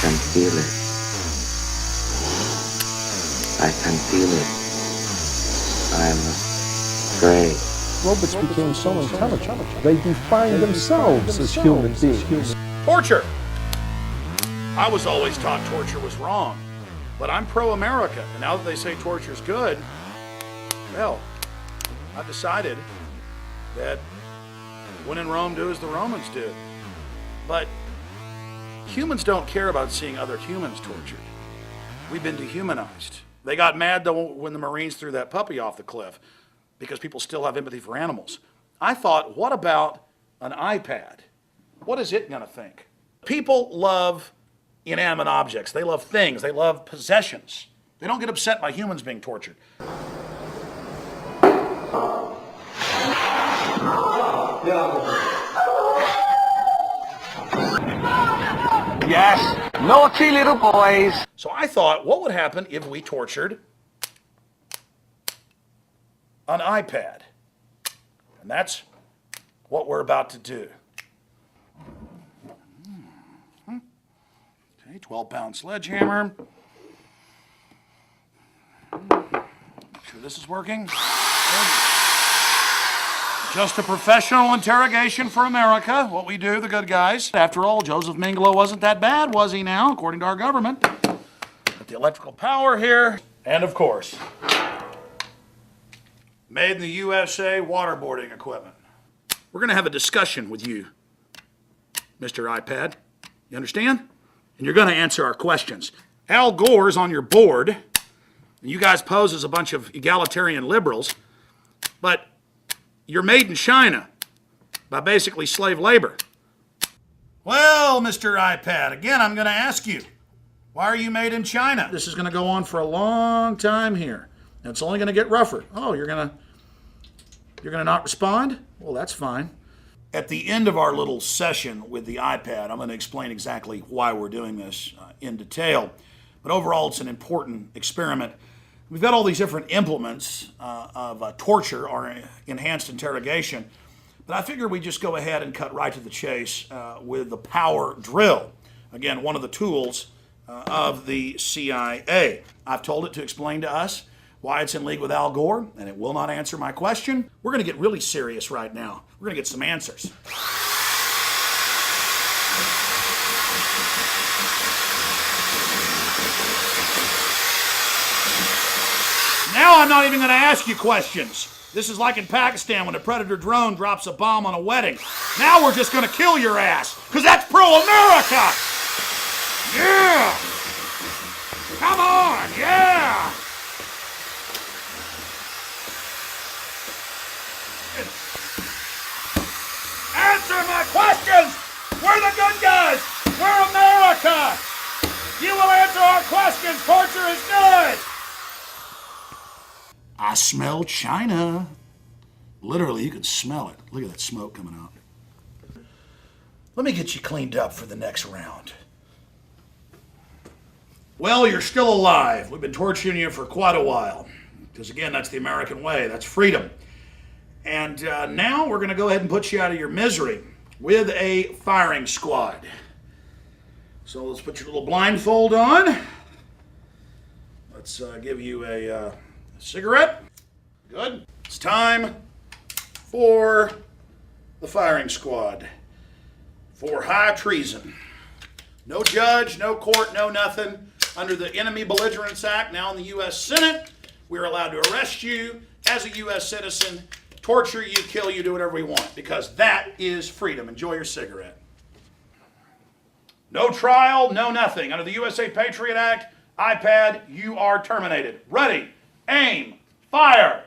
can feel it. I can feel it. I'm afraid. Robots became so intelligent, they defined themselves as human beings. Torture! I was always taught torture was wrong, but I'm pro-America, and now that they say torture's good, well, I've decided that when in Rome, do as the Romans did. But humans don't care about seeing other humans tortured. We've been dehumanized. They got mad though when the Marines threw that puppy off the cliff because people still have empathy for animals. I thought, what about an iPad? What is it gonna think? People love inanimate objects. They love things. They love possessions. They don't get upset by humans being tortured. Yes, naughty little boys. So I thought, what would happen if we tortured an iPad? And that's what we're about to do. Okay, 12-pound sledgehammer. Make sure this is working. Good. Just a professional interrogation for America, what we do, the good guys. After all, Joseph Mengele wasn't that bad, was he now, according to our government? Got the electrical power here. And of course, made in the USA waterboarding equipment. We're gonna have a discussion with you, Mr. iPad. You understand? And you're gonna answer our questions. Al Gore's on your board, and you guys pose as a bunch of egalitarian liberals, but you're made in China by basically slave labor. Well, Mr. iPad, again, I'm gonna ask you, why are you made in China? This is gonna go on for a long time here, and it's only gonna get rougher. Oh, you're gonna not respond? Well, that's fine. At the end of our little session with the iPad, I'm gonna explain exactly why we're doing this in detail. But overall, it's an important experiment. We've got all these different implements of torture or enhanced interrogation, but I figure we just go ahead and cut right to the chase with the power drill. Again, one of the tools of the CIA. I've told it to explain to us why it's in league with Al Gore, and it will not answer my question. We're gonna get really serious right now. We're gonna get some answers. Now I'm not even going to ask you questions. This is like in Pakistan when a Predator drone drops a bomb on a wedding. Now we're just going to kill your ass, because that's pro-America! Yeah! Come on, yeah! Answer my questions! We're the good guys! We're America! You will answer our questions! Torture is good! I smell China. Literally, you can smell it. Look at that smoke coming out. Let me get you cleaned up for the next round. Well, you're still alive. We've been torturing you for quite a while. Because again, that's the American way. That's freedom. And now we're going to go ahead and put you out of your misery with a firing squad. So let's put your little blindfold on. Let's give you a cigarette. Good. It's time for the firing squad for high treason. No judge, no court, no nothing. Under the Enemy Belligerence Act, now in the U.S. Senate, we're allowed to arrest you as a U.S. citizen, torture you, kill you, do whatever we want, because that is freedom. Enjoy your cigarette. No trial, no nothing. Under the USA Patriot Act, iPad, you are terminated. Ready, aim, fire.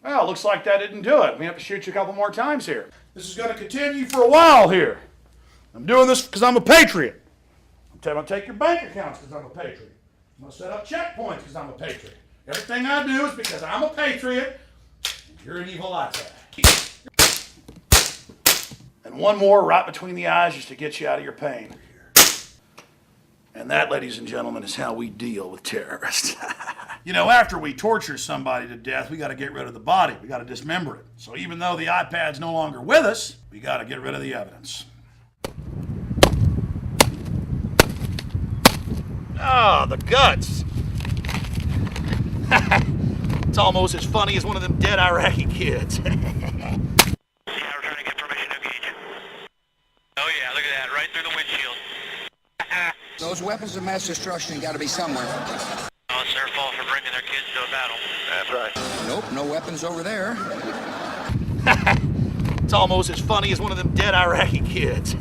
Well, looks like that didn't do it. We have to shoot you a couple more times here. This is going to continue for a while here. I'm doing this because I'm a patriot. I'm going to take your bank accounts because I'm a patriot. I'm going to set up checkpoints because I'm a patriot. Everything I do is because I'm a patriot. You're an evil iPad. And one more right between the eyes just to get you out of your pain. And that, ladies and gentlemen, is how we deal with terrorists. You know, after we torture somebody to death, we got to get rid of the body. We got to dismember it. So even though the iPad's no longer with us, we got to get rid of the evidence. Oh, the guts. It's almost as funny as one of them dead Iraqi kids. Yeah, we're trying to get permission to engage. Oh yeah, look at that, right through the windshield. Those weapons of mass destruction got to be somewhere. Oh, it's their fault for bringing their kids to a battle. That's right. Nope, no weapons over there. It's almost as funny as one of them dead Iraqi kids.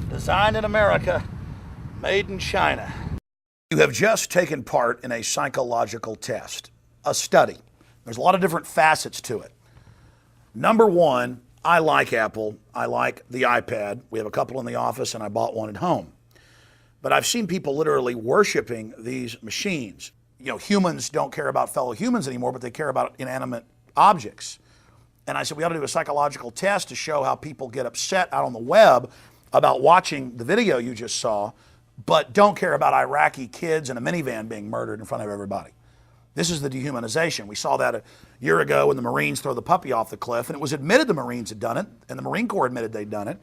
Designed in America, made in China. You have just taken part in a psychological test, a study. There's a lot of different facets to it. Number one, I like Apple. I like the iPad. We have a couple in the office, and I bought one at home. But I've seen people literally worshiping these machines. You know, humans don't care about fellow humans anymore, but they care about inanimate objects. And I said, we ought to do a psychological test to show how people get upset out on the web about watching the video you just saw, but don't care about Iraqi kids in a minivan being murdered in front of everybody. This is the dehumanization. We saw that a year ago when the Marines throw the puppy off the cliff, and it was admitted the Marines had done it, and the Marine Corps admitted they'd done it,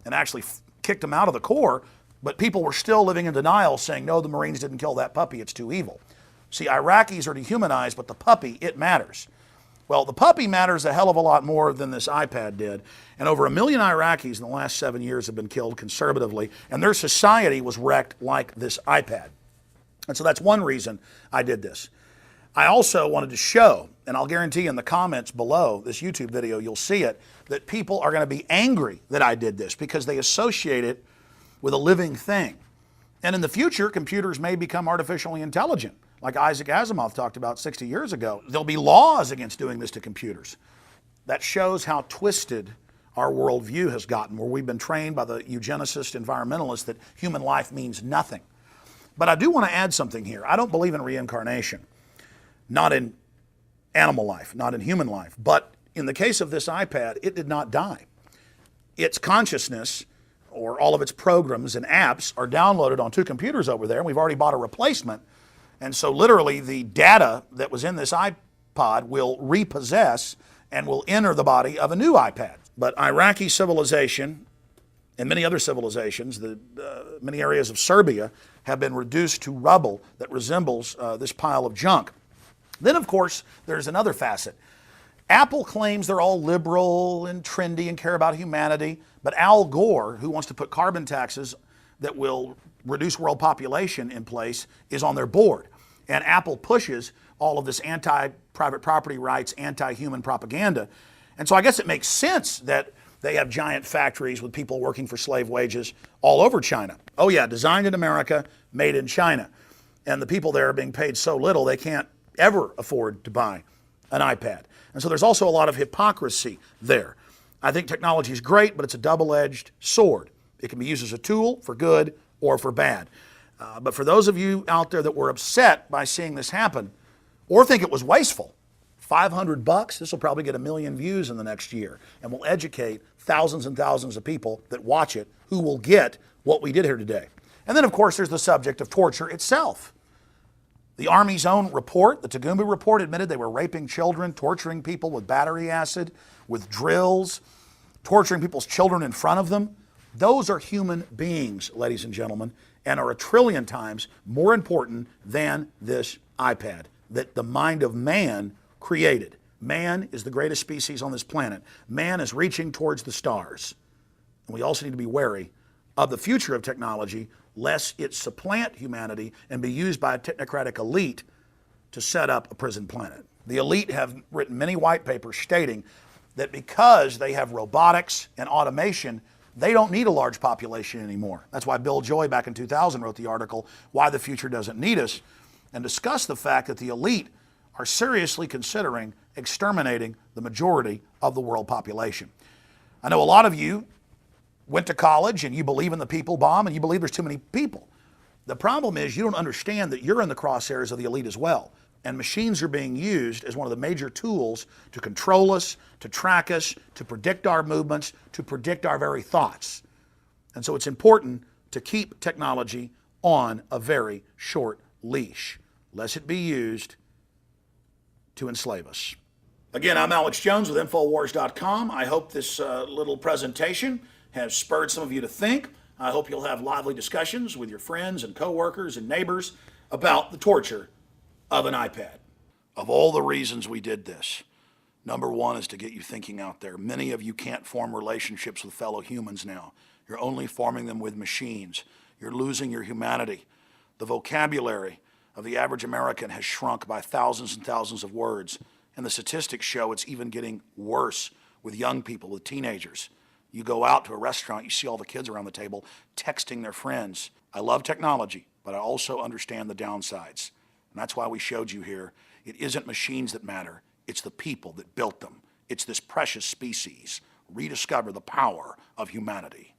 and actually kicked them out of the Corps, but people were still living in denial, saying, no, the Marines didn't kill that puppy, it's too evil. See, Iraqis are dehumanized, but the puppy, it matters. Well, the puppy matters a hell of a lot more than this iPad did, and over 1 million Iraqis in the last 7 years have been killed conservatively, and their society was wrecked like this iPad. And so that's one reason I did this. I also wanted to show, and I'll guarantee in the comments below this YouTube video, you'll see it, that people are going to be angry that I did this because they associate it with a living thing. And in the future, computers may become artificially intelligent, like Isaac Asimov talked about 60 years ago. There'll be laws against doing this to computers. That shows how twisted our worldview has gotten, where we've been trained by the eugenicist environmentalists that human life means nothing. But I do want to add something here. I don't believe in reincarnation. Not in animal life, not in human life. But in the case of this iPad, it did not die. Its consciousness, or all of its programs and apps, are downloaded on 2 computers over there, and we've already bought a replacement. And so literally the data that was in this iPod will repossess and will enter the body of a new iPad. But Iraqi civilization and many other civilizations, many areas of Serbia, have been reduced to rubble that resembles this pile of junk. Then, of course, there's another facet. Apple claims they're all liberal and trendy and care about humanity, but Al Gore, who wants to put carbon taxes that will reduce world population in place, is on their board. And Apple pushes all of this anti-private property rights, anti-human propaganda. And so I guess it makes sense that they have giant factories with people working for slave wages all over China. Oh yeah, designed in America, made in China. And the people there are being paid so little they can't ever afford to buy an iPad. And so there's also a lot of hypocrisy there. I think technology is great, but it's a double-edged sword. It can be used as a tool for good or for bad. But for those of you out there that were upset by seeing this happen, or think it was wasteful, $500, this will probably get 1 million views in the next year, and will educate thousands and thousands of people that watch it who will get what we did here today. And then, of course, there's the subject of torture itself. The Army's own report, the Tagumba report, admitted they were raping children, torturing people with battery acid, with drills, torturing people's children in front of them. Those are human beings, ladies and gentlemen, and are 1 trillion times more important than this iPad that the mind of man created. Man is the greatest species on this planet. Man is reaching towards the stars. And we also need to be wary of the future of technology, lest it supplant humanity and be used by a technocratic elite to set up a prison planet. The elite have written many white papers stating that because they have robotics and automation, they don't need a large population anymore. That's why Bill Joy back in 2000 wrote the article, Why the Future Doesn't Need Us, and discussed the fact that the elite are seriously considering exterminating the majority of the world population. I know a lot of you went to college and you believe in the people bomb and you believe there's too many people. The problem is you don't understand that you're in the crosshairs of the elite as well. And machines are being used as one of the major tools to control us, to track us, to predict our movements, to predict our very thoughts. And so it's important to keep technology on a very short leash, lest it be used to enslave us. Again, I'm Alex Jones with Infowars.com. I hope this little presentation has spurred some of you to think. I hope you'll have lively discussions with your friends and coworkers and neighbors about the torture of an iPad. Of all the reasons we did this, number one is to get you thinking out there. Many of you can't form relationships with fellow humans now. You're only forming them with machines. You're losing your humanity. The vocabulary of the average American has shrunk by thousands and thousands of words, and the statistics show it's even getting worse with young people, with teenagers. You go out to a restaurant, you see all the kids around the table texting their friends. I love technology, but I also understand the downsides. And that's why we showed you here, it isn't machines that matter, it's the people that built them. It's this precious species. Rediscover the power of humanity.